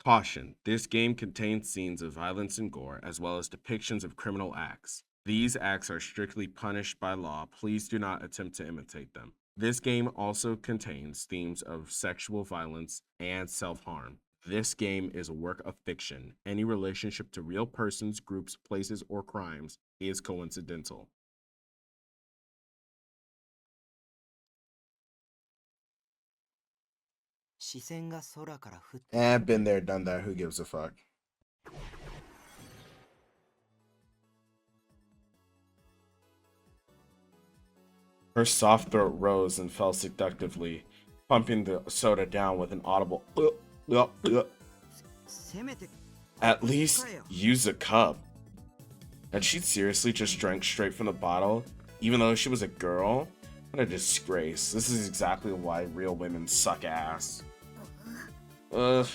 Caution, this game contains scenes of violence and gore, as well as depictions of criminal acts. These acts are strictly punished by law. Please do not attempt to imitate them. This game also contains themes of sexual violence and self-harm. This game is a work of fiction. Any relationship to real persons, groups, places, or crimes is coincidental. Been there, done that. Who gives a fuck? Her soft throat rose and fell seductively, pumping the soda down with an audible At least use a cup. And she seriously just drank straight from the bottle, even though she was a girl? What a disgrace. This is exactly why real women suck ass. Ugh.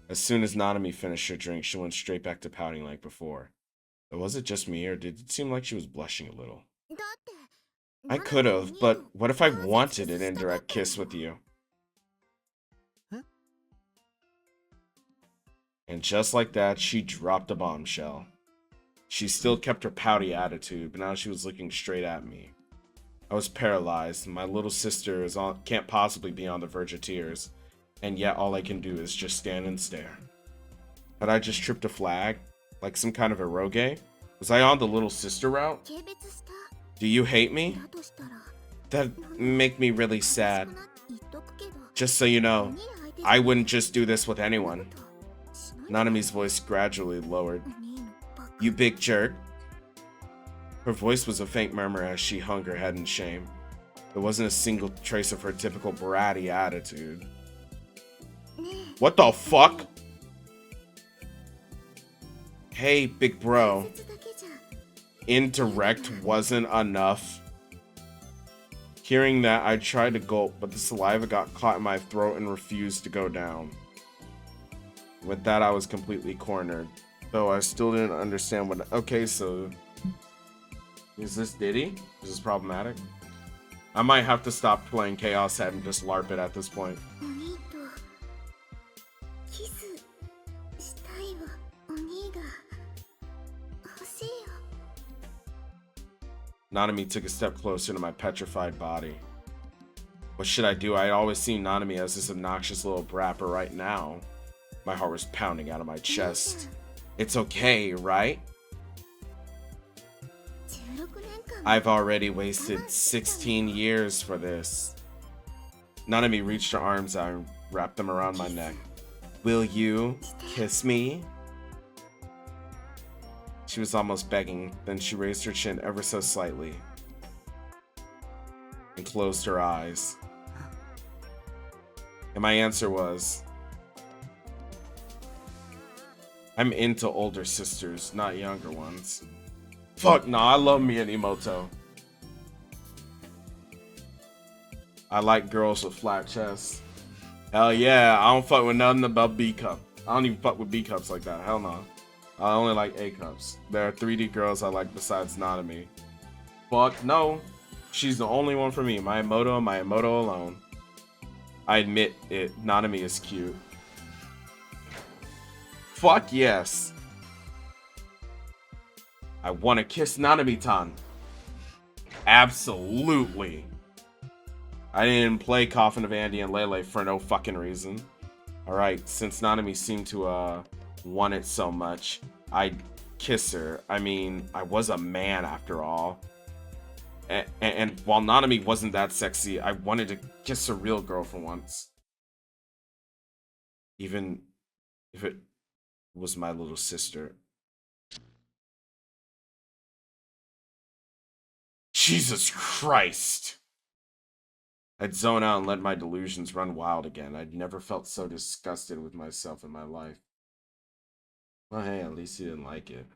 As soon as Nanami finished her drink, she went straight back to pouting like before. But was it just me, or did it seem like she was blushing a little? I could have, but what if I wanted an indirect kiss with you? And just like that, she dropped a bombshell. She still kept her pouty attitude, but now she was looking straight at me. I was paralyzed. My little sister can't possibly be on the verge of tears, and yet all I can do is just stand and stare. Had I just tripped a flag? Like some kind of eroge? Was I on the little sister route? Do you hate me? That'd make me really sad. Just so you know, I wouldn't just do this with anyone. Nanami's voice gradually lowered. You big jerk. Her voice was a faint murmur as she hung her head in shame. There wasn't a single trace of her typical bratty attitude. What the fuck? Hey, big bro. Indirect wasn't enough. Hearing that, I tried to gulp, but the saliva got caught in my throat and refused to go down. With that, I was completely cornered. Though I still didn't understand what... Okay, so... Is this Diddy? Is this problematic? I might have to stop playing Chaos Head and just LARP it at this point. Nanami took a step closer to my petrified body. What should I do? I always seen Nanami as this obnoxious little brat, but right now, my heart was pounding out of my chest. It's okay, right? I've already wasted 16 years for this. Nanami reached her arms out and wrapped them around my neck. Will you kiss me? She was almost begging, then she raised her chin ever so slightly and closed her eyes. And my answer was, I'm into older sisters, not younger ones. Fuck no, I love me an Emoto. I like girls with flat chests. Hell yeah, I don't fuck with nothing about B cup. I don't even fuck with B cups like that. Hell no. I only like A cups. There are 3D girls I like besides Nanami. Fuck no. She's the only one for me. My Emoto alone. I admit it, Nanami is cute. Fuck yes. I want to kiss Nanami-tan. Absolutely. I didn't play Coffin of Andy and Lele for no fucking reason. Alright, since Nanami seemed to want it so much, I'd kiss her. I mean, I was a man after all. And while Nanami wasn't that sexy, I wanted to kiss a real girl for once. Even if it was my little sister. Jesus Christ! I'd zone out and let my delusions run wild again. I'd never felt so disgusted with myself in my life. Well, hey, at least he didn't like it.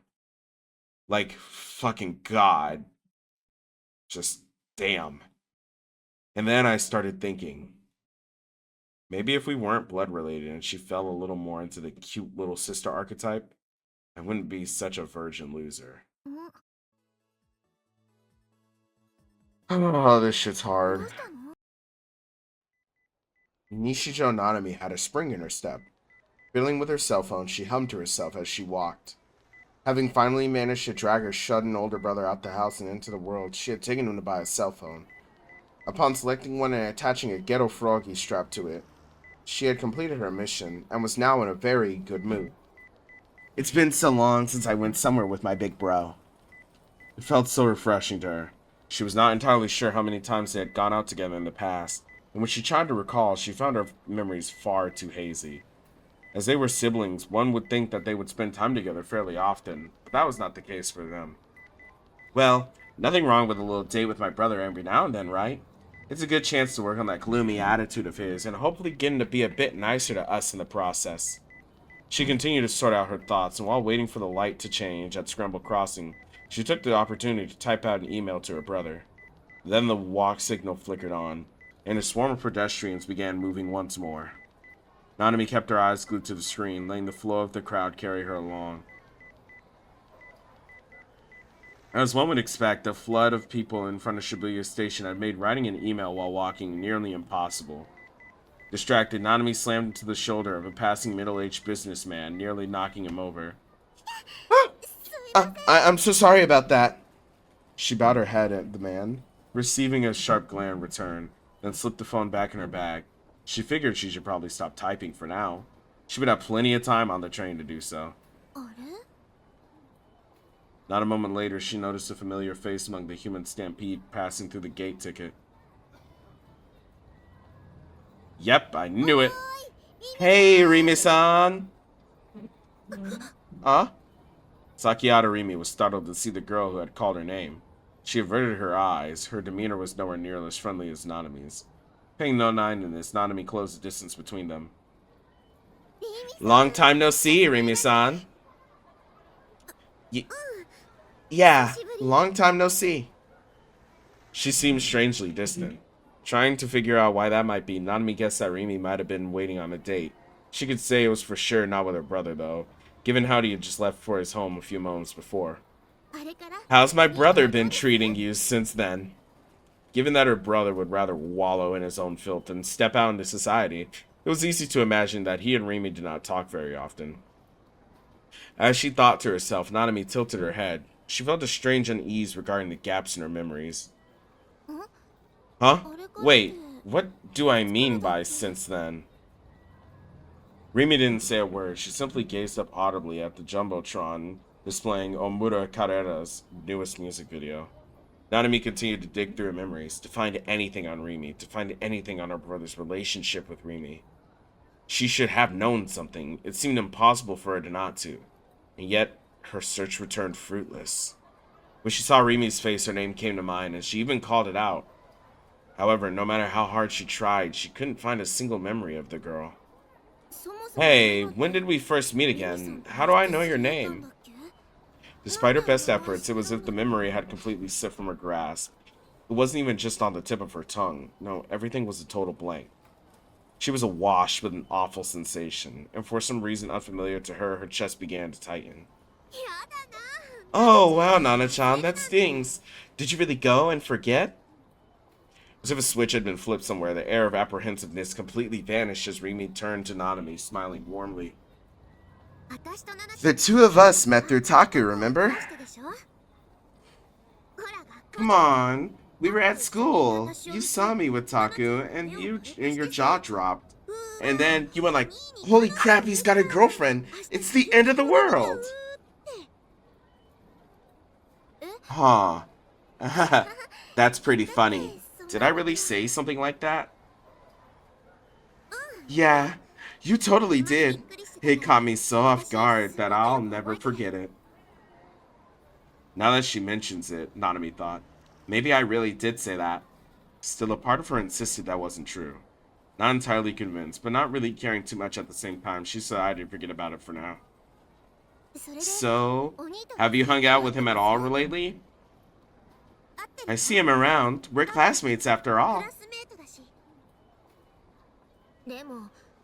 Like, fucking God. Just damn. And then I started thinking, maybe if we weren't blood related and she fell a little more into the cute little sister archetype, I wouldn't be such a virgin loser. Oh, this shit's hard. Nishijo Nanami had a spring in her step. Fiddling with her cell phone, she hummed to herself as she walked. Having finally managed to drag her shut-in older brother out the house and into the world, she had taken him to buy a cell phone. Upon selecting one and attaching a ghetto froggy strap to it, she had completed her mission and was now in a very good mood. It's been so long since I went somewhere with my big bro. It felt so refreshing to her. She was not entirely sure how many times they had gone out together in the past, and when she tried to recall, she found her memories far too hazy. As they were siblings, one would think that they would spend time together fairly often, but that was not the case for them. Well, nothing wrong with a little date with my brother every now and then, right? It's a good chance to work on that gloomy attitude of his, and hopefully get him to be a bit nicer to us in the process. She continued to sort out her thoughts, and while waiting for the light to change at Scramble Crossing, she took the opportunity to type out an email to her brother. Then the walk signal flickered on, and a swarm of pedestrians began moving once more. Nanami kept her eyes glued to the screen, letting the flow of the crowd carry her along. As one would expect, the flood of people in front of Shibuya Station had made writing an email while walking nearly impossible. Distracted, Nanami slammed into the shoulder of a passing middle-aged businessman, nearly knocking him over. I'm so sorry about that. She bowed her head at the man, receiving a sharp glare in return, then slipped the phone back in her bag. She figured she should probably stop typing for now. She would have plenty of time on the train to do so. Not a moment later, she noticed a familiar face among the human stampede passing through the gate ticket. Yep, I knew it. Hey, Rimi-san! Huh? Sakiata Rimi was startled to see the girl who had called her name. She averted her eyes. Her demeanor was nowhere near as friendly as Nanami's. Paying no mind in this, Nanami closed the distance between them. Long time no see, Rimi-san. Yeah, long time no see. She seemed strangely distant. Trying to figure out why that might be, Nanami guessed that Rimi might have been waiting on a date. She could say it was for sure not with her brother, though, given how he had just left for his home a few moments before. How's my brother been treating you since then? Given that her brother would rather wallow in his own filth than step out into society, it was easy to imagine that he and Rimi did not talk very often. As she thought to herself, Nanami tilted her head. She felt a strange unease regarding the gaps in her memories. Huh? Wait, what do I mean by since then? Rimi didn't say a word. She simply gazed up audibly at the Jumbotron displaying Omura Carrera's newest music video. Nanami continued to dig through her memories, to find anything on Rimi, to find anything on her brother's relationship with Rimi. She should have known something. It seemed impossible for her to not to. And yet, her search returned fruitless. When she saw Rimi's face, her name came to mind, and she even called it out. However, no matter how hard she tried, she couldn't find a single memory of the girl. Hey, when did we first meet again? How do I know your name? Despite her best efforts, it was as if the memory had completely slipped from her grasp. It wasn't even just on the tip of her tongue. No, everything was a total blank. She was awash with an awful sensation, and for some reason unfamiliar to her, her chest began to tighten. Oh, wow, Nana-chan, that stings. Did you really go and forget? As if a switch had been flipped somewhere, the air of apprehensiveness completely vanished as Rimi turned to Nanami, smiling warmly. The two of us met through Taku, remember? Come on, we were at school. You saw me with Taku, and your jaw dropped. And then you went like, holy crap, he's got a girlfriend. It's the end of the world. Huh. That's pretty funny. Did I really say something like that? Yeah, you totally did. It caught me so off guard that I'll never forget it. Now that she mentions it, Nanami thought, maybe I really did say that. Still, a part of her insisted that wasn't true. Not entirely convinced, but not really caring too much at the same time, she decided to forget about it for now. So, have you hung out with him at all lately? I see him around. We're classmates after all.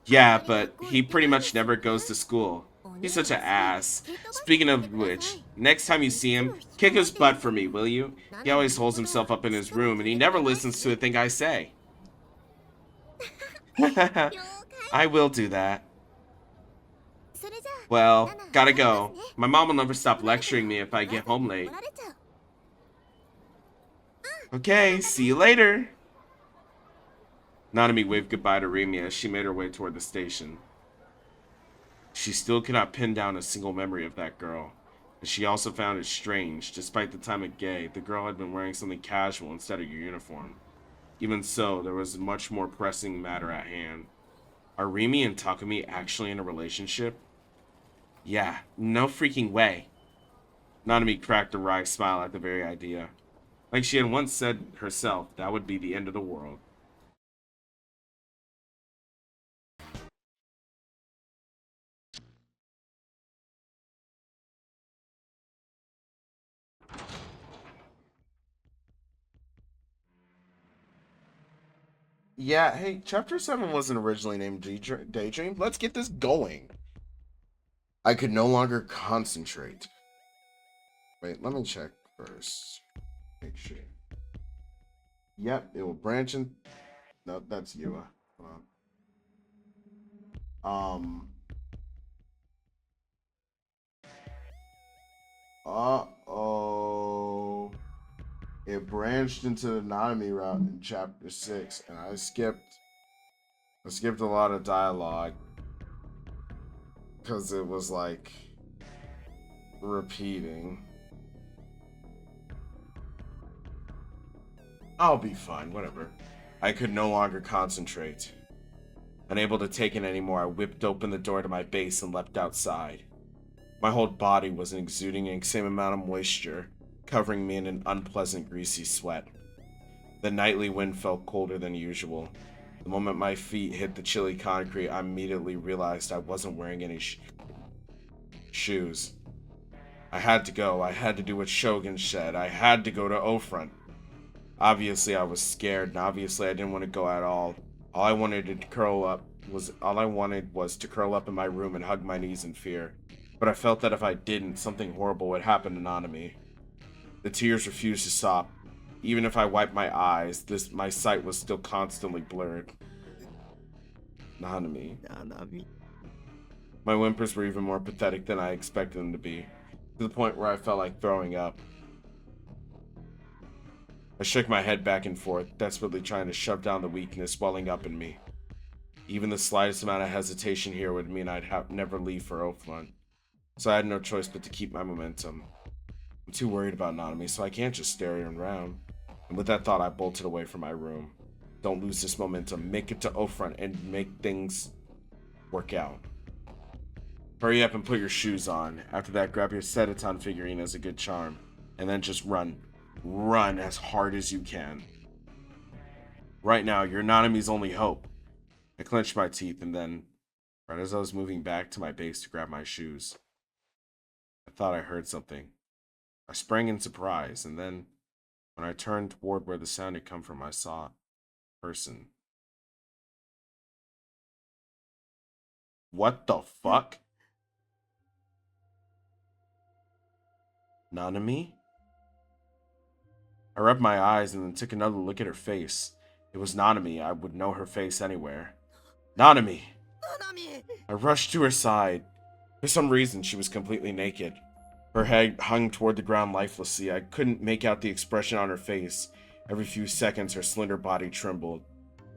Yeah, but he pretty much never goes to school. He's such an ass. Speaking of which, next time you see him, kick his butt for me, will you? He always holds himself up in his room, and he never listens to a thing I say. I will do that. Well, gotta go. My mom will never stop lecturing me if I get home late. Okay, see you later. Nanami waved goodbye to Rimi as she made her way toward the station. She still could not pin down a single memory of that girl. And she also found it strange, despite the time at Gay, the girl had been wearing something casual instead of your uniform. Even so, there was a much more pressing matter at hand. Are Rimi and Takumi actually in a relationship? Yeah, no freaking way. Nanami cracked a wry smile at the very idea. Like she had once said herself, that would be the end of the world. Yeah, hey, Chapter 7 wasn't originally named Daydream. Let's get this going. I could no longer concentrate. Wait, let me check first. Make sure. Yep, it will branch in. No, that's Yua. Hold on. Uh-oh. It branched into the Nanami route in Chapter 6, and I skipped a lot of dialogue. Because it was, like, repeating. I'll be fine, whatever. I could no longer concentrate. Unable to take it anymore, I whipped open the door to my base and leapt outside. My whole body was exuding the same amount of moisture, covering me in an unpleasant greasy sweat. The nightly wind felt colder than usual. The moment my feet hit the chilly concrete, I immediately realized I wasn't wearing any shoes. I had to go. I had to do what Shogun said. I had to go to O-Front. Obviously, I was scared, and obviously I didn't want to go at all. All I wanted was to curl up in my room and hug my knees in fear. But I felt that if I didn't, something horrible would happen to Nanami. The tears refused to stop. Even if I wiped my eyes, my sight was still constantly blurred. Nanami. My whimpers were even more pathetic than I expected them to be, to the point where I felt like throwing up. I shook my head back and forth, desperately trying to shove down the weakness welling up in me. Even the slightest amount of hesitation here would mean I'd never leave for Oakland, so I had no choice but to keep my momentum. I'm too worried about Nanami, so I can't just stare around. And with that thought, I bolted away from my room. Don't lose this momentum. Make it to O-Front and make things work out. Hurry up and put your shoes on. After that, grab your Sedaton figurine as a good charm. And then just run. Run as hard as you can. Right now, you're Nanami's only hope. I clenched my teeth and then, right as I was moving back to my base to grab my shoes, I thought I heard something. I sprang in surprise, and then, when I turned toward where the sound had come from, I saw a person. What the fuck? Nanami? I rubbed my eyes and then took another look at her face. It was Nanami. I would know her face anywhere. Nanami! I rushed to her side. For some reason, she was completely naked. Her head hung toward the ground lifelessly. I couldn't make out the expression on her face. Every few seconds, her slender body trembled.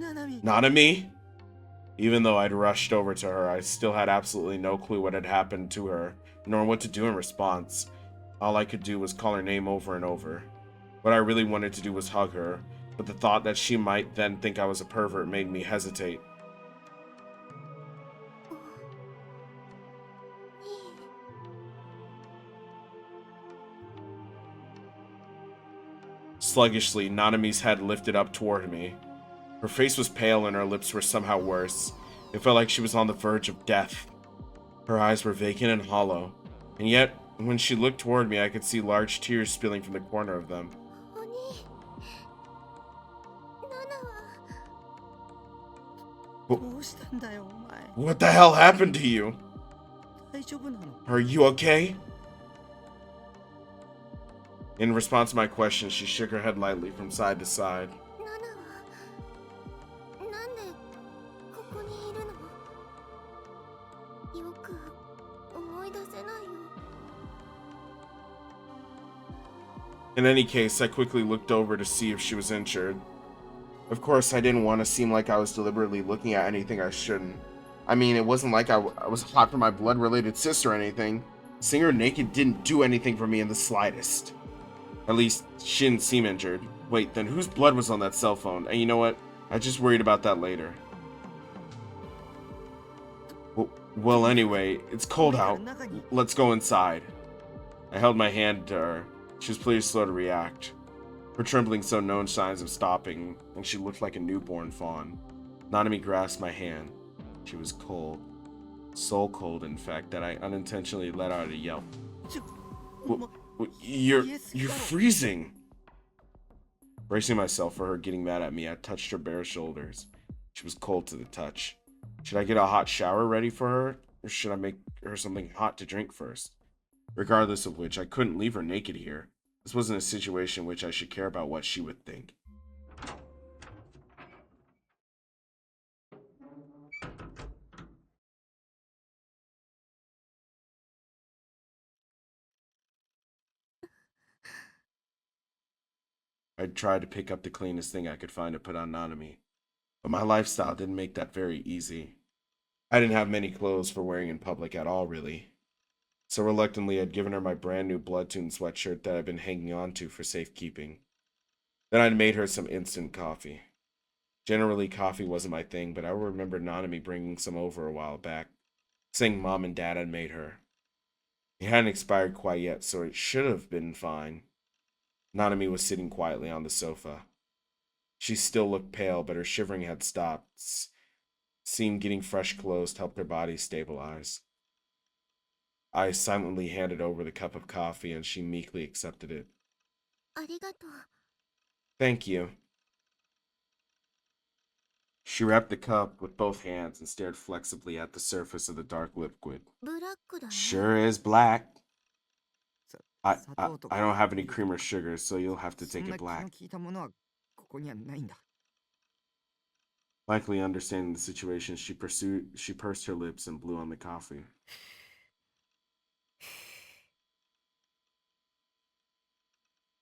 Nanami? Even though I'd rushed over to her, I still had absolutely no clue what had happened to her, nor what to do in response. All I could do was call her name over and over. What I really wanted to do was hug her, but the thought that she might then think I was a pervert made me hesitate. Sluggishly, Nanami's head lifted up toward me. Her face was pale and her lips were somehow worse. It felt like she was on the verge of death. Her eyes were vacant and hollow, and yet, when she looked toward me, I could see large tears spilling from the corner of them. What the hell happened to you? Are you okay? In response to my question, she shook her head lightly from side to side. In any case, I quickly looked over to see if she was injured. Of course, I didn't want to seem like I was deliberately looking at anything I shouldn't. I mean, it wasn't like I was hot for my blood-related sister or anything. Seeing her naked didn't do anything for me in the slightest. At least, she didn't seem injured. Wait, then whose blood was on that cell phone? And you know what? I just worried about that later. Well, anyway, it's cold out. Let's go inside. I held my hand to her. She was pretty slow to react. Her trembling showed no signs of stopping, and she looked like a newborn fawn. Nanami grasped my hand. She was cold. So cold, in fact, that I unintentionally let out a yelp. You're freezing! Bracing myself for her getting mad at me, I touched her bare shoulders. She was cold to the touch. Should I get a hot shower ready for her, or should I make her something hot to drink first? Regardless of which, I couldn't leave her naked here. This wasn't a situation in which I should care about what she would think. I tried to pick up the cleanest thing I could find to put on Nanami, but my lifestyle didn't make that very easy. I didn't have many clothes for wearing in public at all, really. So reluctantly, I'd given her my brand new Bloodtune sweatshirt that I'd been hanging on to for safekeeping. Then I'd made her some instant coffee. Generally, coffee wasn't my thing, but I remember Nanami bringing some over a while back, saying Mom and Dad had made her. It hadn't expired quite yet, so it should have been fine. Nanami was sitting quietly on the sofa. She still looked pale, but her shivering had stopped. Seemed getting fresh clothes helped her body stabilize. I silently handed over the cup of coffee, and she meekly accepted it. Thank you. She wrapped the cup with both hands and stared flexibly at the surface of the dark liquid. Sure is black. I don't have any cream or sugar, so you'll have to take it black. Likely understanding the situation, she pursed her lips and blew on the coffee.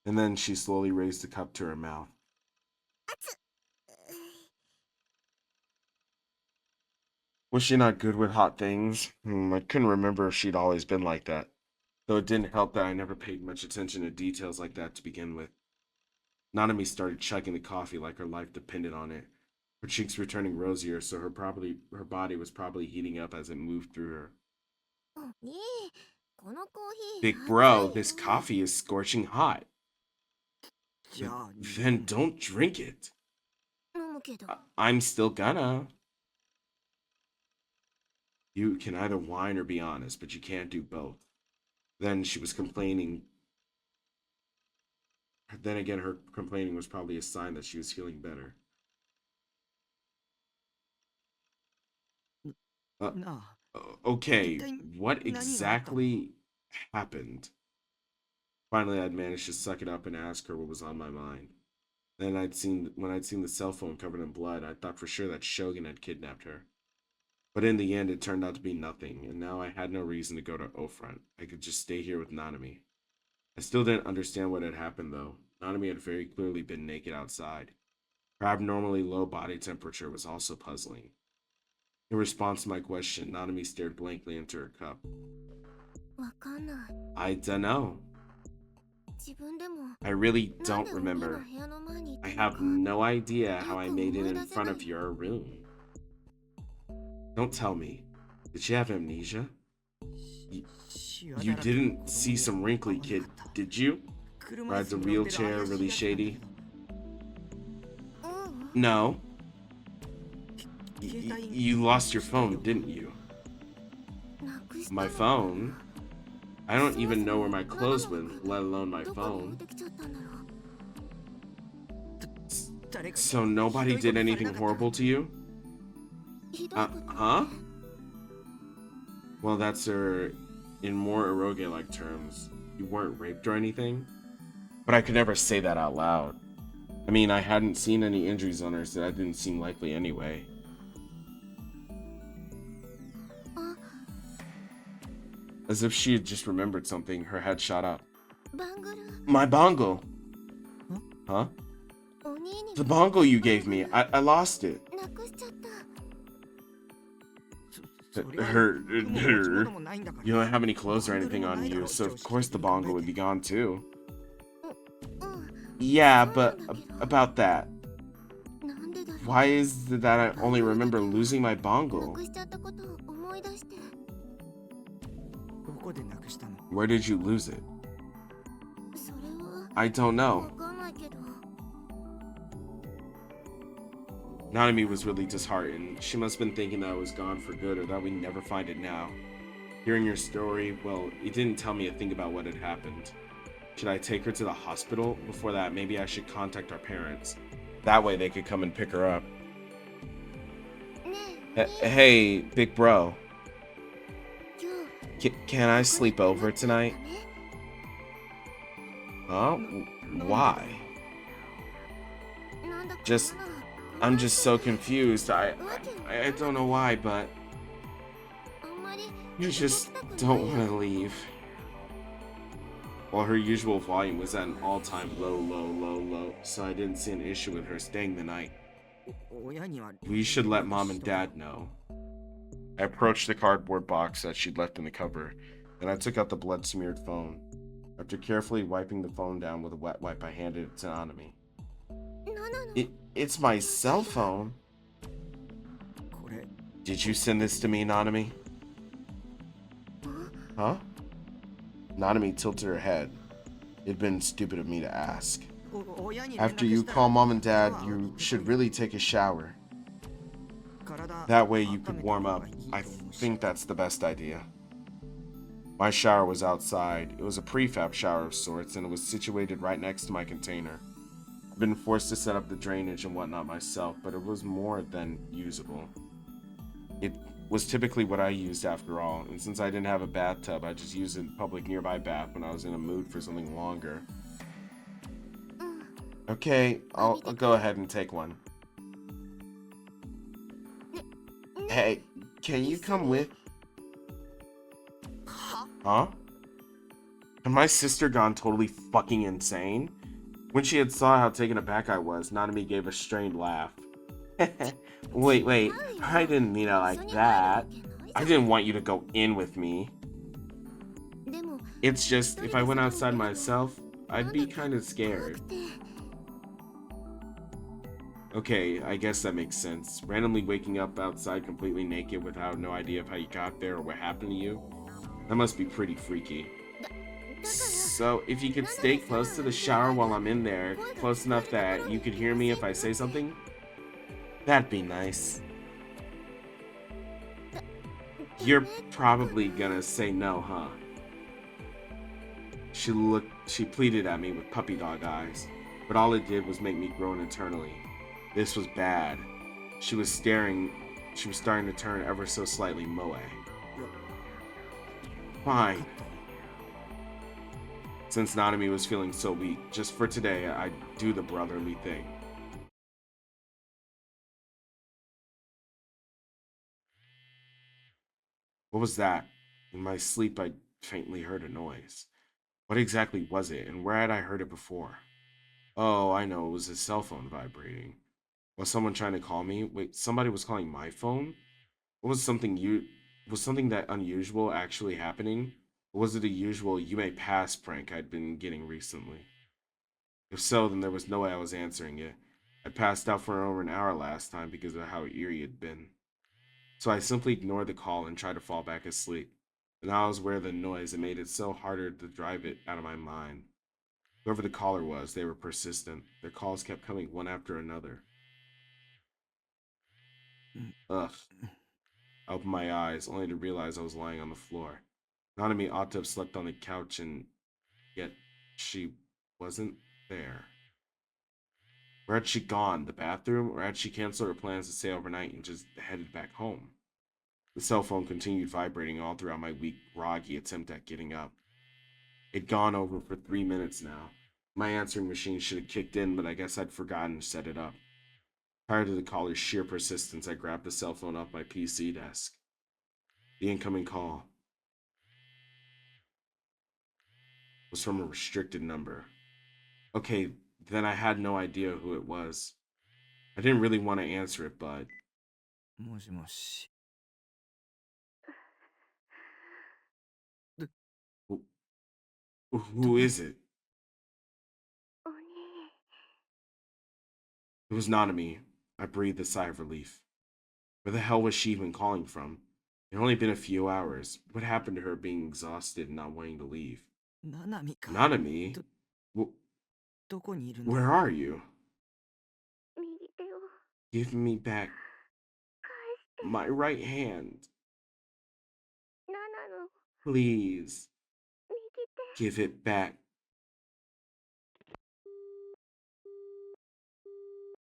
And then she slowly raised the cup to her mouth. Was she not good with hot things? I couldn't remember if she'd always been like that. Though it didn't help that I never paid much attention to details like that to begin with. Nanami started chugging the coffee like her life depended on it. Her cheeks were turning rosier, so her body was probably heating up as it moved through her. Big bro, this coffee is scorching hot. Then don't drink it. I'm still gonna. You can either whine or be honest, but you can't do both. Then she was complaining. Then again, her complaining was probably a sign that she was feeling better. Okay, what exactly happened? Finally, I'd managed to suck it up and ask her what was on my mind. When I'd seen the cell phone covered in blood, I thought for sure that Shogun had kidnapped her. But in the end, it turned out to be nothing, and now I had no reason to go to Ofront. I could just stay here with Nanami. I still didn't understand what had happened, though. Nanami had very clearly been naked outside. Her abnormally low body temperature was also puzzling. In response to my question, Nanami stared blankly into her cup. I dunno. I really don't remember. I have no idea how I made it in front of your room. Don't tell me. Did she have amnesia? You didn't see some wrinkly kid, did you? Rides a wheelchair, really shady? No. You lost your phone, didn't you? My phone? I don't even know where my clothes went, let alone my phone. So nobody did anything horrible to you? Huh? Well, that's her in more eroge-like terms. You weren't raped or anything? But I could never say that out loud. I mean, I hadn't seen any injuries on her, so that didn't seem likely anyway. As if she had just remembered something, her head shot up. バングル My bongo! Huh? お兄に The bongo you gave me. I lost it. なくしちゃった Her. You don't have any clothes or anything on you, so of course the bongo would be gone too. うん Yeah, but about that. なんでだろう Why is it that I only remember losing my な bongo? くしちゃったことを思い出して Where did you lose it? それは I don't わ know. かんないけど Nanami was really disheartened. She must have been thinking that I was gone for good or that we'd never find it now. Hearing your story, well, it didn't tell me a thing about what had happened. Should I take her to the hospital? Before that, maybe I should contact our parents. That way they could come and pick her up. ねえお兄 Hey, big bro. 今日 Can I sleep over tonight? ダメ Huh? Why? なんだか Just, I'm just so confused. I don't know why, but あんまり you just 動きたくない don't want to leave. Well, her usual volume was at an all-time low, so I didn't see an issue with her staying the night. We should let Mom and Dad know. I approached the cardboard box that she'd left in the cover, and I took out the blood-smeared phone. After carefully wiping the phone down with a wet wipe, I handed it to Anami. なんなの It's my cell phone. Did you send this to me, Nanami? Huh? Nanami tilted her head. It'd been stupid of me to ask. After you call Mom and Dad, you should really take a shower. That way you could warm up. I think that's the best idea. My shower was outside. It was a prefab shower of sorts, and it was situated right next to my container. I've been forced to set up the drainage and whatnot myself, but it was more than usable. It was typically what I used after all, and since I didn't have a bathtub, I just used a public nearby bath when I was in a mood for something longer. うん Okay, I'll go ahead and take one. ね Hey, can you come with? Huh? Had my sister gone totally fucking insane? When she had saw how taken aback I was, Nanami gave a strained laugh. Wait, I didn't mean it like that. I didn't want you to go in with me. でも It's just, if I went outside myself, I'd be kind of 怖 scared. くて Okay, I guess that makes sense. Randomly waking up outside completely naked without no idea of how you got there or what happened to you? That must be pretty freaky. So, if you could stay close to the shower while I'm in there, close enough that you could hear me if I say something, that'd be nice. You're probably gonna say no, huh? She pleaded at me with puppy dog eyes, but all it did was make me groan internally. This was bad. She was starting to turn ever so slightly moe. Fine. Since Nanami was feeling so weak, just for today, I'd do the brotherly thing. What was that? In my sleep, I faintly heard a noise. What exactly was it, and where had I heard it before? Oh, I know, it was his cell phone vibrating. Was someone trying to call me? Wait, somebody was calling my phone? What was something that unusual actually happening? Or was it a usual you may pass prank I'd been getting recently? If so, then there was no way I was answering it. I passed out for over an hour last time because of how eerie it'd been. So I simply ignored the call and tried to fall back asleep. And I was aware of the noise that made it so harder to drive it out of my mind. Whoever the caller was, they were persistent. Their calls kept coming one after another. Ugh. I opened my eyes, only to realize I was lying on the floor. Nanami ought to have slept on the couch, and yet she wasn't there. Where had she gone? The bathroom? Or had she canceled her plans to stay overnight and just headed back home? The cell phone continued vibrating all throughout my weak, groggy attempt at getting up. It'd gone over for 3 minutes now. My answering machine should have kicked in, but I guess I'd forgotten to set it up. Tired of the caller's sheer persistence, I grabbed the cell phone off my PC desk. The incoming call. was from a restricted number. Okay, then I had no idea who it was. I didn't really want to answer it, but もしもし。 who, who is it? お兄 It was Nanami. I breathed a sigh of relief. Where the hell was she even calling from? It had only been a few hours. What happened to her being exhausted and not wanting to leave? ななみか。 Nanami? ど、どこにいるんだ。 Where are you? 右手を Give me back 返して my right hand. ナナの Please 右手 give it back.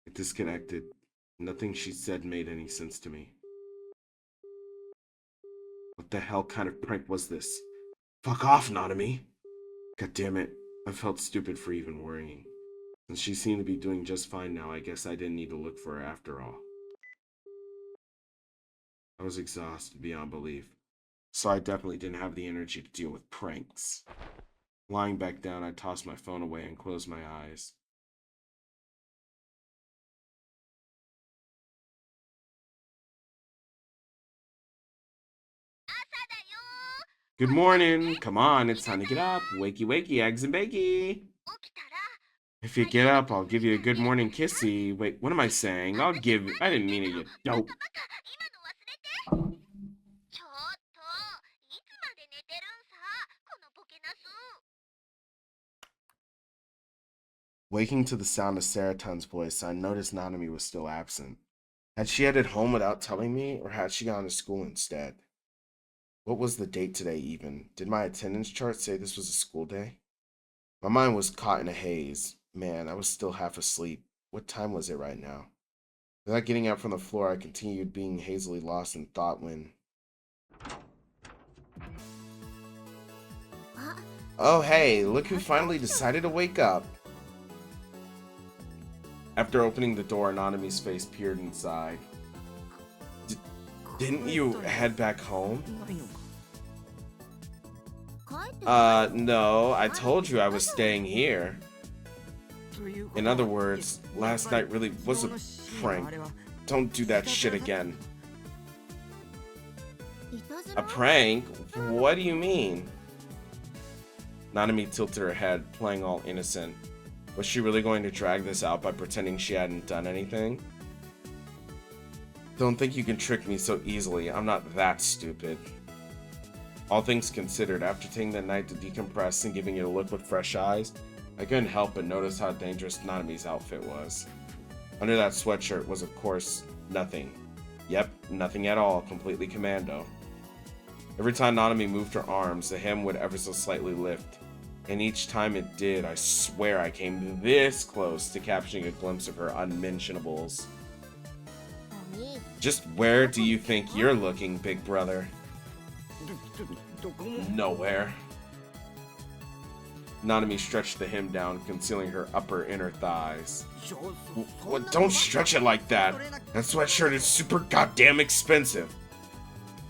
I disconnected. Nothing she said made any sense to me. What the hell kind of prank was this? Fuck off, Nanami! God damn it. I felt stupid for even worrying. Since she seemed to be doing just fine now, I guess I didn't need to look for her after all. I was exhausted beyond belief, so I definitely didn't have the energy to deal with pranks. Lying back down, I tossed my phone away and closed my eyes. Good morning! Come on, it's time to get up. Wakey wakey, eggs and bakey! If you get up, I'll give you a good morning kissy. Wait, what am I saying? I didn't mean it, you dope. ちょっといつまで寝てるんさこのボケナス Waking to the sound of Saratun's voice, I noticed Nanami was still absent. Had she headed home without telling me, or had she gone to school instead? What was the date today even? Did my attendance chart say this was a school day? My mind was caught in a haze. Man, I was still half asleep. What time was it right now? Without getting up from the floor, I continued being hazily lost in thought when... Oh hey, look who finally decided to wake up. After opening the door, Nanami's face peered inside. Didn't you head back home? ないのか。 No, I told you I was staying here. ということ In other words, last night really was a prank. Don't do that shit again. いたず A ら prank? What do you mean? Nanami tilted her head, playing all innocent. Was she really going to drag this out by pretending she hadn't done anything? Don't think you can trick me so easily. I'm not that stupid. All things considered, after taking the night to decompress and giving it a look with fresh eyes, I couldn't help but notice how dangerous Nanami's outfit was. Under that sweatshirt was, of course, nothing. Yep, nothing at all, completely commando. Every time Nanami moved her arms, the hem would ever so slightly lift. And each time it did, I swear I came this close to capturing a glimpse of her unmentionables. お兄 Just where do you think you're looking, big brother? どこも Nowhere. Nanami stretched the hem down, concealing her upper inner thighs. What? Don't stretch it like that. That sweatshirt is super goddamn expensive.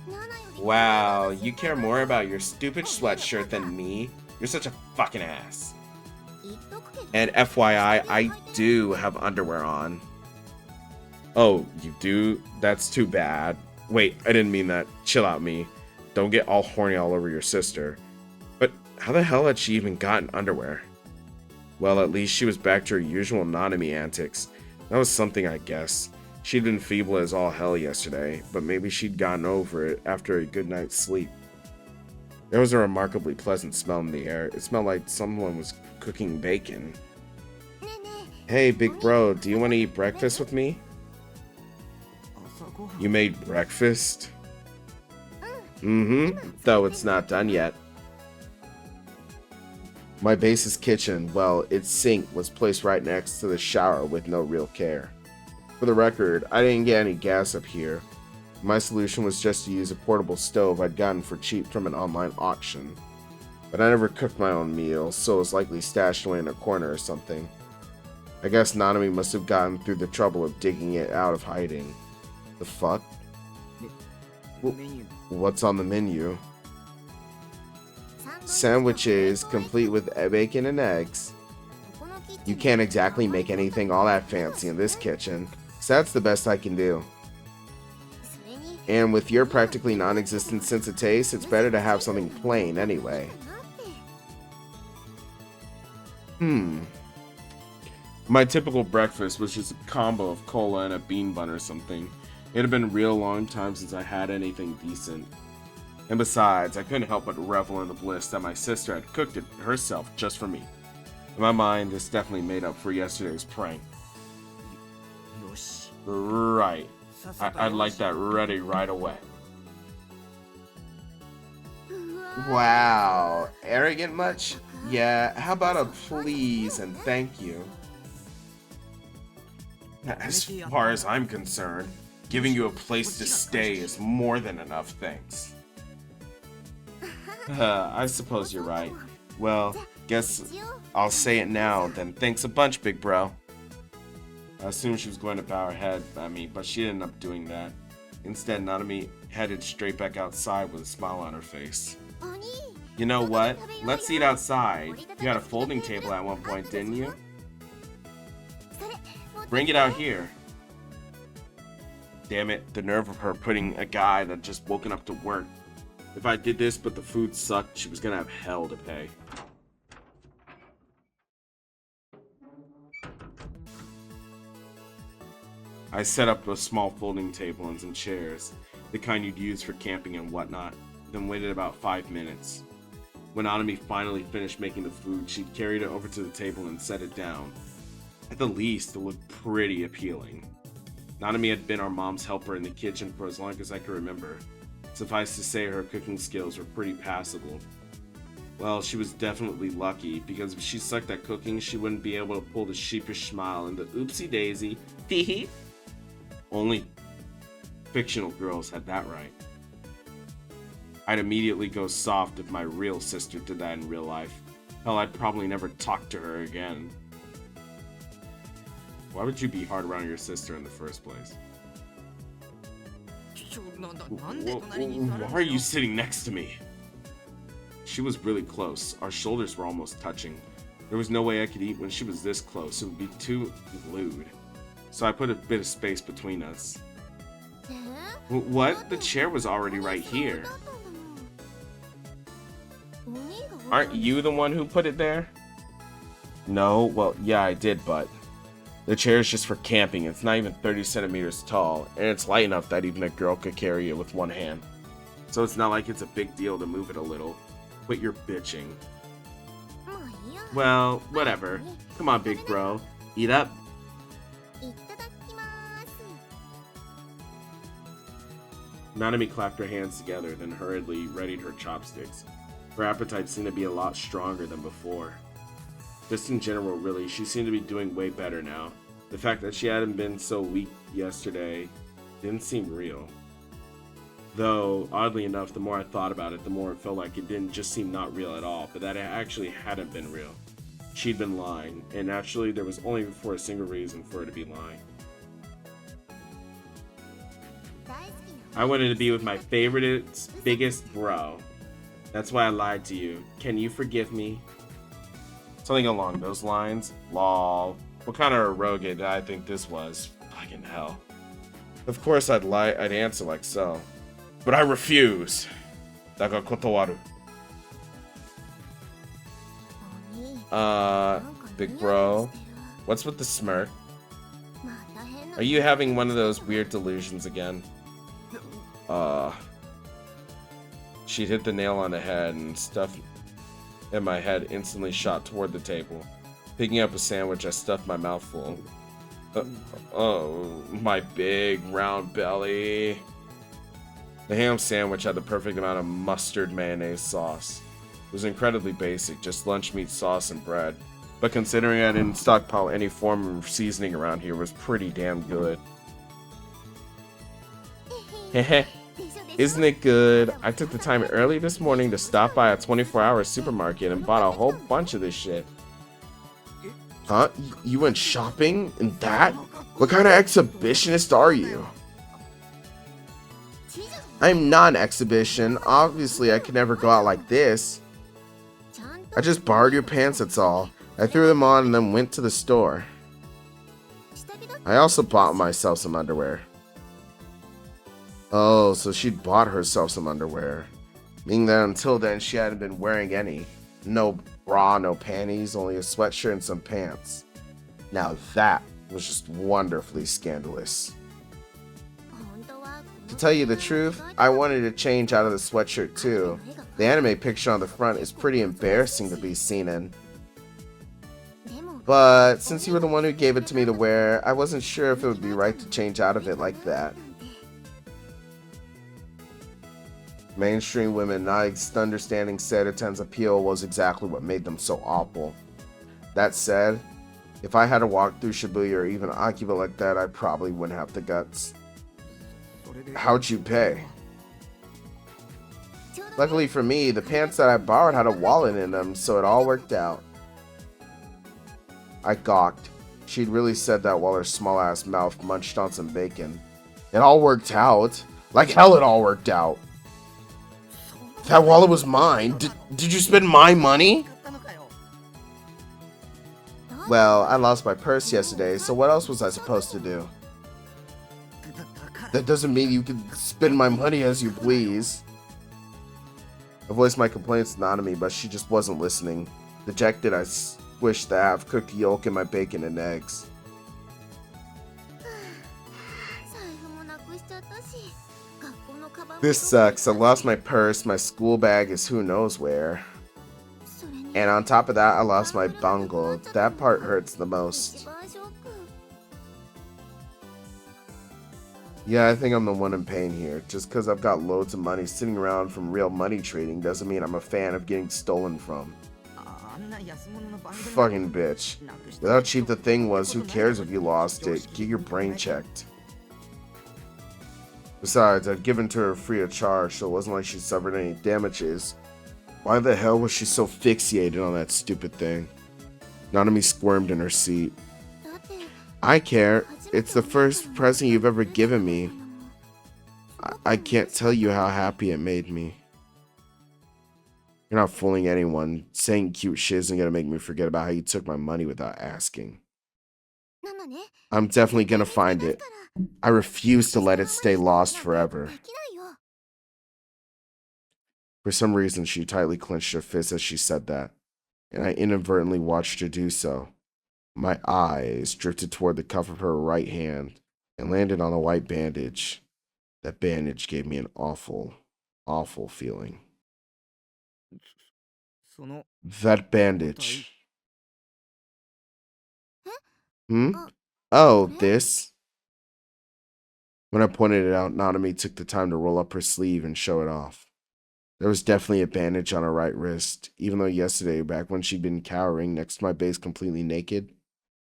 ナナより Wow, you care more about your stupid sweatshirt than me? You're such a fucking ass. 言っとくけど And FYI, I do have underwear on. Oh, you do? That's too bad. Wait, I didn't mean that. Chill out, me. Don't get all horny all over your sister. But how the hell had she even gotten underwear? Well, at least she was back to her usual Nanami antics. That was something, I guess. She'd been feeble as all hell yesterday, but maybe she'd gotten over it after a good night's sleep. There was a remarkably pleasant smell in the air. It smelled like someone was cooking bacon. ねえね Hey, big bro, do you want to eat breakfast with me? 朝ごはん You made breakfast? Mm-hmm, though it's not done yet. My base's kitchen, well, its sink was placed right next to the shower with no real care. For the record, I didn't get any gas up here. My solution was just to use a portable stove I'd gotten for cheap from an online auction. But I never cooked my own meals, so it was likely stashed away in a corner or something. I guess Nanami must have gotten through the trouble of digging it out of hiding. The fuck? メニュー What's on the menu? さ sandwiches complete with bacon and eggs. You can't exactly make anything all that fancy in this kitchen, so that's the best I can do. And with your practically non-existent sense of taste, it's better to have something plain anyway. My typical breakfast was just a combo of cola and a bean bun or something. It had been a real long time since I had anything decent. And besides, I couldn't help but revel in the bliss that my sister had cooked it herself just for me. In my mind, this definitely made up for yesterday's prank. Right. I'd like that ready right away. Wow. Arrogant much? Yeah, how about a please and thank you? As far as I'm concerned, giving you a place to stay is more than enough, thanks. I suppose you're right. Well, guess I'll say it now, then thanks a bunch, big bro. I assumed she was going to bow her head at me, but she ended up doing that. Instead, Nanami headed straight back outside with a smile on her face. You know what? Let's eat outside. You had a folding table at one point, didn't you? Bring it out here. Damn it, the nerve of her putting a guy that just woken up to work. If I did this but the food sucked, she was gonna have hell to pay. I set up a small folding table and some chairs, the kind you'd use for camping and whatnot, then waited about 5 minutes. When Anami finally finished making the food, she carried it over to the table and set it down. At the least, it looked pretty appealing. Nanami had been our mom's helper in the kitchen for as long as I could remember. Suffice to say, her cooking skills were pretty passable. Well, she was definitely lucky, because if she sucked at cooking, she wouldn't be able to pull the sheepish smile and the oopsie daisy, tee. Only fictional girls had that right. I'd immediately go soft if my real sister did that in real life. Hell, I'd probably never talk to her again. Why would you be hard around your sister in the first place? Why are you sitting next to me? She was really close. Our shoulders were almost touching. There was no way I could eat when she was this close. It would be too lewd. So I put a bit of space between us. What? The chair was already right here. Aren't you the one who put it there? No, well, yeah, I did, but the chair is just for camping. It's not even 30 centimeters tall, and it's light enough that even a girl could carry it with one hand. So it's not like it's a big deal to move it a little. But you're bitching. Well, whatever. Come on, big bro. Eat up. Nanami clapped her hands together, then hurriedly readied her chopsticks. Her appetite seemed to be a lot stronger than before. Just in general, really, she seemed to be doing way better now. The fact that she hadn't been so weak yesterday didn't seem real. Though, oddly enough, the more I thought about it, the more it felt like it didn't just seem not real at all, but that it actually hadn't been real. She'd been lying, and actually there was only for a single reason for her to be lying. I wanted to be with my favorite, biggest bro. That's why I lied to you. Can you forgive me? Something along those lines. Lol. What kind of arrogant did I think this was? Fucking hell. Of course I'd answer like so. But I refuse. Daga kotowaru. Big bro. What's with the smirk? Are you having one of those weird delusions again? She'd hit the nail on the head, and stuff in my head instantly shot toward the table. Picking up a sandwich, I stuffed my mouth full. Oh, my big round belly. The ham sandwich had the perfect amount of mustard mayonnaise sauce. It was incredibly basic, just lunch meat, sauce, and bread. But considering I didn't stockpile any form of seasoning around here, it was pretty damn good. Heh. Isn't it good? I took the time early this morning to stop by a 24-hour supermarket and bought a whole bunch of this shit. Huh? You went shopping in that? What kind of exhibitionist are you? I'm not an exhibition. Obviously, I could never go out like this. I just borrowed your pants, that's all. I threw them on and then went to the store. I also bought myself some underwear. Oh, so she'd bought herself some underwear. Meaning that until then, she hadn't been wearing any. No bra, no panties, only a sweatshirt and some pants. Now that was just wonderfully scandalous. To tell you the truth, I wanted to change out of the sweatshirt too. The anime picture on the front is pretty embarrassing to be seen in. But since you were the one who gave it to me to wear, I wasn't sure if it would be right to change out of it like that. Mainstream women not understanding Seroten's appeal was exactly what made them so awful. That said, if I had to walk through Shibuya or even Akiba like that, I probably wouldn't have the guts. How'd you pay? Luckily for me, the pants that I borrowed had a wallet in them, so it all worked out. I gawked. She'd really said that while her small-ass mouth munched on some bacon. It all worked out. Like hell it all worked out. That wallet was mine. Did you spend my money? Well, I lost my purse yesterday, so what else was I supposed to do? That doesn't mean you can spend my money as you please. I voiced my complaints to Nanami, but she just wasn't listening. Dejected, I squished the half-cooked yolk in my bacon and eggs. This sucks. I lost my purse, my school bag is who knows where. And on top of that, I lost my bungle. That part hurts the most. Yeah, I think I'm the one in pain here. Just because I've got loads of money sitting around from real money trading doesn't mean I'm a fan of getting stolen from. Fucking bitch. With how cheap the thing was, who cares if you lost it? Get your brain checked. Besides, I'd given to her free of charge, so it wasn't like she suffered any damages. Why the hell was she so fixated on that stupid thing? Nanami squirmed in her seat. I care. It's the first present you've ever given me. I can't tell you how happy it made me. You're not fooling anyone. Saying cute shit isn't gonna make me forget about how you took my money without asking. I'm definitely gonna find it. I refuse to let it stay lost forever. For some reason, she tightly clenched her fist as she said that, and I inadvertently watched her do so. My eyes drifted toward the cuff of her right hand and landed on a white bandage. That bandage gave me an awful, awful feeling. That bandage. Oh, this? When I pointed it out, Nanami took the time to roll up her sleeve and show it off. There was definitely a bandage on her right wrist, even though yesterday, back when she'd been cowering next to my base completely naked,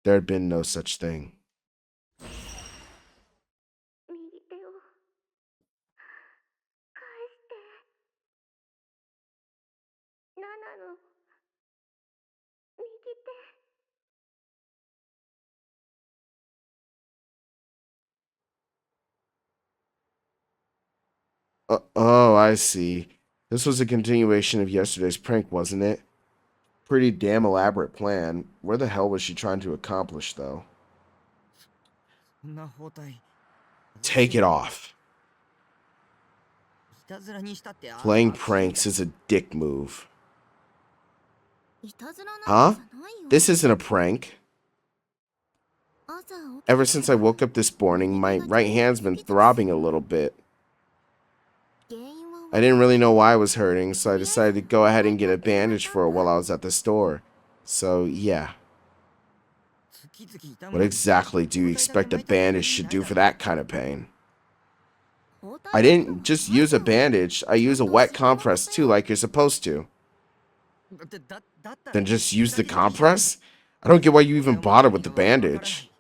there had been no such thing. Oh, I see. This was a continuation of yesterday's prank, wasn't it? Pretty damn elaborate plan. Where the hell was she trying to accomplish, though? Take it off. Playing pranks is a dick move. Huh? This isn't a prank. Ever since I woke up this morning, my right hand's been throbbing a little bit. I didn't really know why I was hurting, so I decided to go ahead and get a bandage for it while I was at the store. So, yeah. What exactly do you expect a bandage should do for that kind of pain? I didn't just use a bandage, I use a wet compress too, like you're supposed to. Then just use the compress? I don't get why you even bother with the bandage.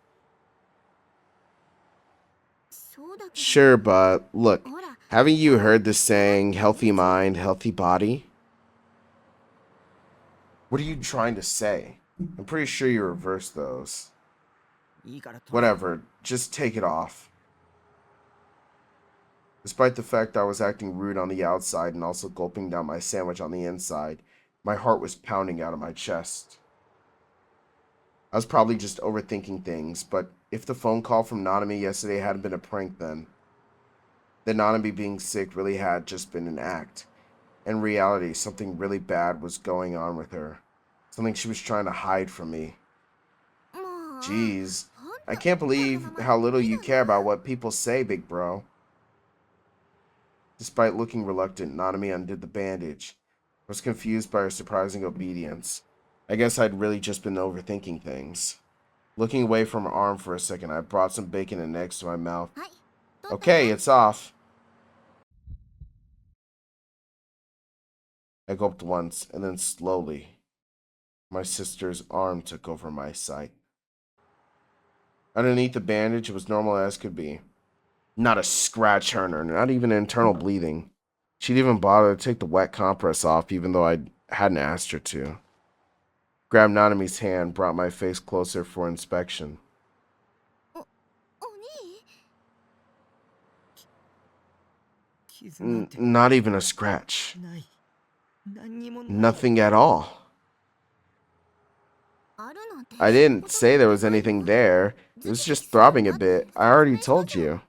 Sure, but look, haven't you heard the saying, healthy mind, healthy body? What are you trying to say? I'm pretty sure you reversed those. Whatever, just take it off. Despite the fact I was acting rude on the outside and also gulping down my sandwich on the inside, My heart was pounding out of my chest. I was probably just overthinking things, but if the phone call from Nanami yesterday hadn't been a prank then Nanami being sick really had just been an act. In reality, something really bad was going on with her. Something she was trying to hide from me. もう Jeez, ほん I と can't わが believe まま how で little 無理 you だ care な about what people say, big bro. Despite looking reluctant, Nanami undid the bandage. I was confused by her surprising obedience. I guess I'd really just been overthinking things. Looking away from her arm for a second, I brought some bacon and eggs to my mouth. はい取ったわ Okay, it's off. I gulped once, and then slowly, my sister's arm took over my sight. Underneath the bandage, it was normal as could be. Not a scratch on her, not even internal bleeding. She'd even bother to take the wet compress off, even though I hadn't asked her to. Grabbed Nanami's hand, brought my face closer for inspection. お兄傷なんて Not even a scratch. ない何にもない Nothing at all. あるなんて I 一 didn't 言 say も there 言って was ないよ anything there. It ズ was キズ just キする throbbing ん a だって bit. 説 I already 明した told じゃん you.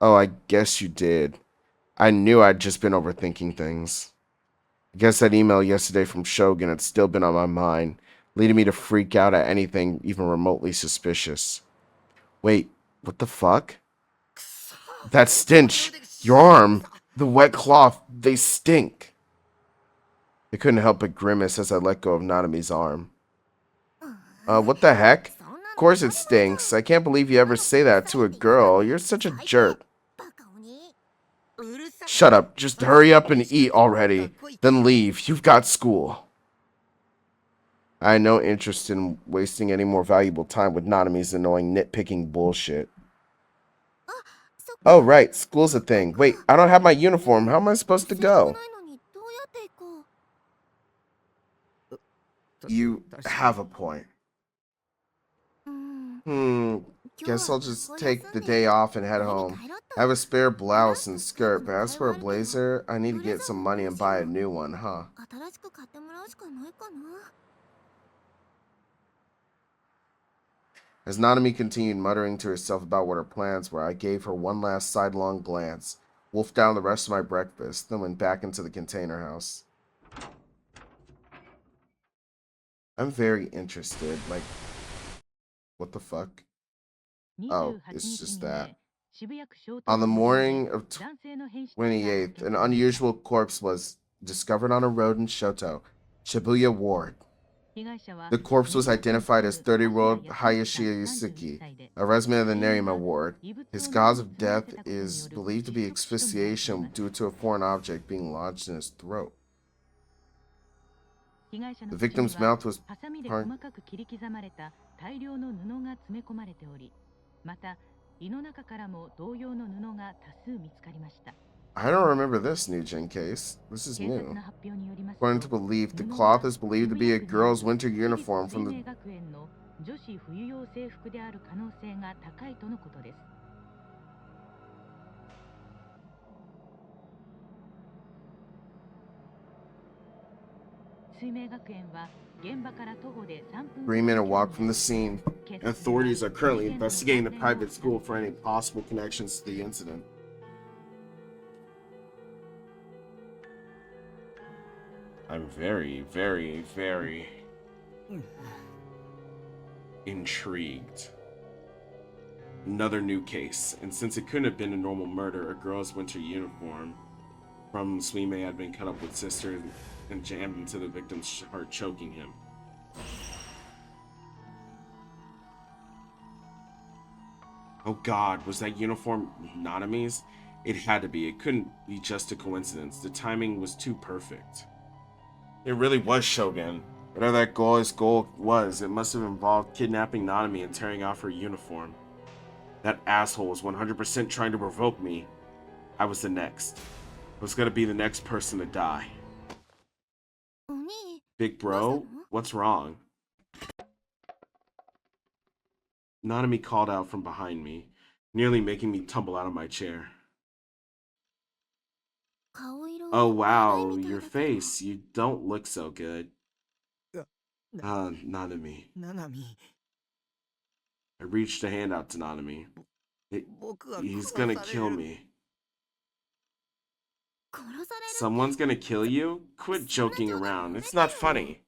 Oh, I guess you did. I knew I'd just been overthinking things. I guess that email yesterday from Shogun had still been on my mind, leading me to freak out at anything even remotely suspicious. Wait, what the fuck? That stench! Your arm! The wet cloth! They stink! I couldn't help but grimace as I let go of Nanami's arm. What the heck? そんな Of の course 当 it たり前じゃん stinks. I can't believe you ever say that to a girl. You're such a jerk. バカ鬼 うるさ Shut up. Just hurry up and eat already. Then leave. You've got school. I had no interest in wasting any more valuable time with Nanami's annoying nitpicking bullshit. そっか Oh, right. School's a thing. Wait, I don't have my uniform. How am I supposed to 制服 go? ないのにどうやって行こう You have a point. うーん Hmm. 今日 Guess は I'll just 学校 take 休 the んで day off and head 家に home. 帰ろっ I have と a spare blouse and ブラウスと skirt, ス but カート as の for a 替えはあるけど blazer, I need to ブレ get ザー some も money 欲 and しい buy a わ new one, huh? 新しく買ってもらうしかないかな As Nanami continued muttering to herself about what her plans were, I gave her one last sidelong glance, wolfed down the rest of my breakfast, then went back into the container house. I'm very interested. Like, what the fuck? Oh, it's just that. On the morning of 28th, an unusual corpse was discovered on a road in Shoto, Shibuya Ward. The corpse was identified as 30-year-old Hayashi Yusuke, a resident of the Nerima Ward. His cause of death is believed to be asphyxiation due to a foreign object being lodged in his throat. The victim's mouth was part. I don't remember this new gen case. This is new. According to belief, the cloth is believed to be a girl's winter uniform from the... Three-minute walk from the scene. Authorities are currently investigating the private school for any possible connections to the incident. I'm very, very, very intrigued. Another new case, and since it couldn't have been a normal murder, a girl's winter uniform from Suime had been cut up with sister and jammed into the victim's heart, choking him. Oh god, was that uniform Nanami's? It had to be. It couldn't be just a coincidence. The timing was too perfect. It really was Shogun. Whatever that goal was, it must have involved kidnapping Nanami and tearing off her uniform. That asshole was 100% trying to provoke me. I was the next. I was gonna be the next person to die. お兄 Big どうしたの bro, what's wrong? Nanami called out from behind me, nearly making me tumble out of my chair. 顔色 Oh 悪い wow, みたい your だけど。 face. You don't look so good. な Nanami. ななみ I reached a hand out to Nanami. 僕は He's 殺 gonna され kill る me. 殺される Someone's gonna kill you? Quit joking そんな冗談 around. やめ It's て not よ funny.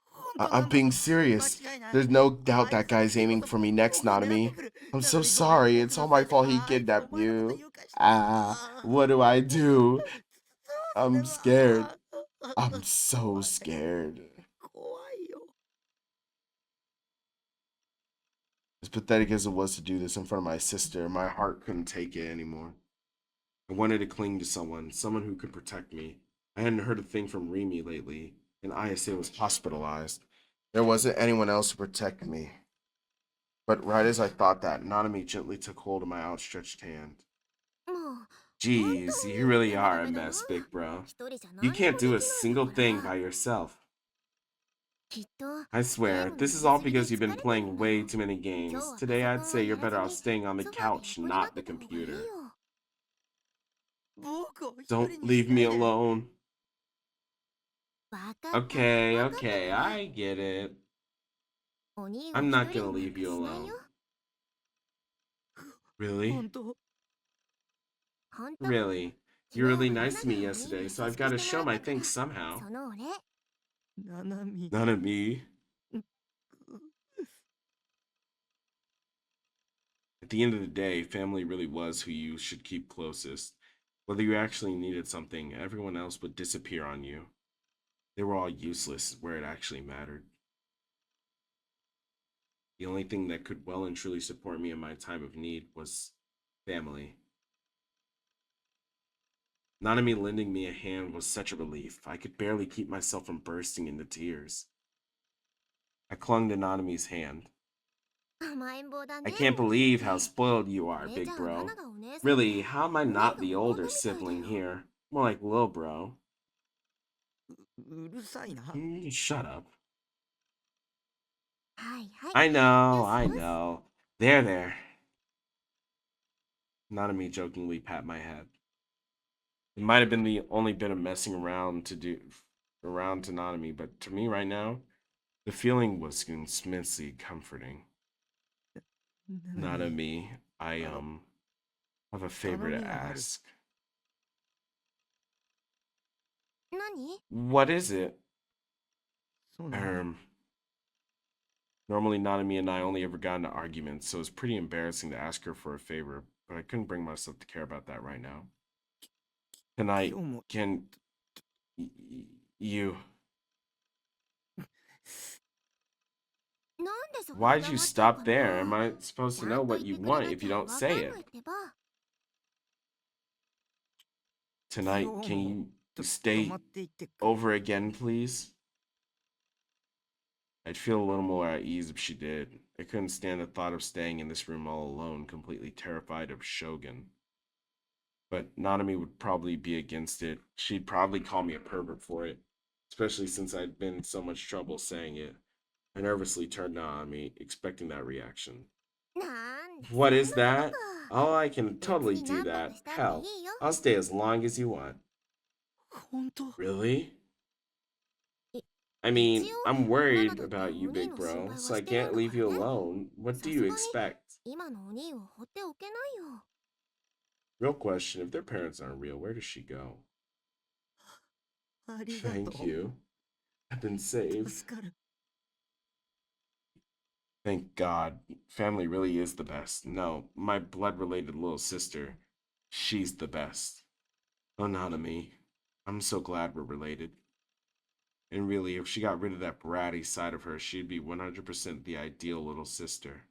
本当な I'm の being 間 serious. 違いない There's no doubt あい that つは guy's 次こ aiming そ for me 僕 next, を狙って Nanami. くる I'm な so のにごめん sorry. 僕 It's の all my せいで fault he あいつはお kidnapped 前のこと you. 誘拐した Ah, what do I do? どうすれ I'm ば scared. I'm 怖 so い scared. 怖いよ As pathetic as it was to do this in front of my sister, my heart couldn't take it anymore. I wanted to cling to someone who could protect me. I hadn't heard a thing from Remy lately, and Ayase was hospitalized. There wasn't anyone else to protect me. But right as I thought that, Nanami gently took hold of my outstretched hand. もう Jeez, you really are a mess, big bro. 一人じゃ You 何に can't も do で a きないんだ single か thing ら by yourself. きっと I ゲー swear, ムの this や is り all すぎで because you've 疲 been れてる playing んだ way よ too many 今日 games. はパ Today ソ I'd コン say を you're やら better ず off に staying on the ソファで couch, 横になっ not て the た方がいい computer. よ。僕を一人 Don't にし leave な me いで alone. わかった Okay, わかったか okay, ら I get it. お兄を I'm 一 not 人 gonna になん leave か you しないよ alone. Really? 本当ほんと Really? 昨 You 日 were は really ナナ nice が to me お兄に yesterday, 優 so し I've く got to しても show ら my ったから thanks somehow. そのお礼ななみ None of me. At the end of the day, family really was who you should keep closest. Whether you actually needed something, everyone else would disappear on you. They were all useless where it actually mattered. The only thing that could well and truly support me in my time of need was family. Nanami lending me a hand was such a relief. I could barely keep myself from bursting into tears. I clung to Nanami's hand. 甘えん坊だ I ね can't もう believe how spoiled you こ are, れ big じゃあ bro. ナナがお姉さんで Really, how am I お姉 not が the 妹 older みたいだ sibling よ here? More like lil bro. うるさいな Shut up. はいはい I know, よし I よし know. There, there. Nanami jokingly pat my head. It might have been the only bit of messing around to Nanami, but to me right now, the feeling was immensely comforting. ななみ Nanami, I have a favor to ask. 何 What is it? そうなの Normally Nanami and I only ever got into arguments, so it's pretty embarrassing to ask her for a favor, but I couldn't bring myself to care about that right now. Tonight, 今日も can you なんでそこで why'd 黙 you っちゃう stop か there? な Am I supposed to ちゃ know んと what 言っ you てくれな want if き you ゃ don't わか say ん it? ないってば Tonight, 今日 can も you 泊 stay まっていってく over again, please? I'd feel a little more at ease if she did. I couldn't stand the thought of staying in this room all alone, completely terrified of Shogun. But Nanami would probably be against it. She'd probably call me a pervert for it, especially since I'd been in so much trouble saying it. I nervously turned to Nanami, expecting that reaction. なんだ What そん is なこと that? か Oh, I can 別 totally に do 何泊 that. したって Hell, いいよ I'll stay as long as you want. 本当 Really? I- I mean, 一応 I'm ナナ worried だって about お you, 兄 big の心 bro, 配 so は I してるん can't だ leave か you らね alone. What さ do す you がに expect? 今のお兄を放っておけないよ Real question, if their parents aren't real, where does she go? ありがと Thank う you. I've been saved. 助かる Thank God. Family really is the best. No, my blood-related little sister, she's the best. Oh, Nanami. I'm so glad we're related. And really, if she got rid of that bratty side of her, she'd be 100% the ideal little sister.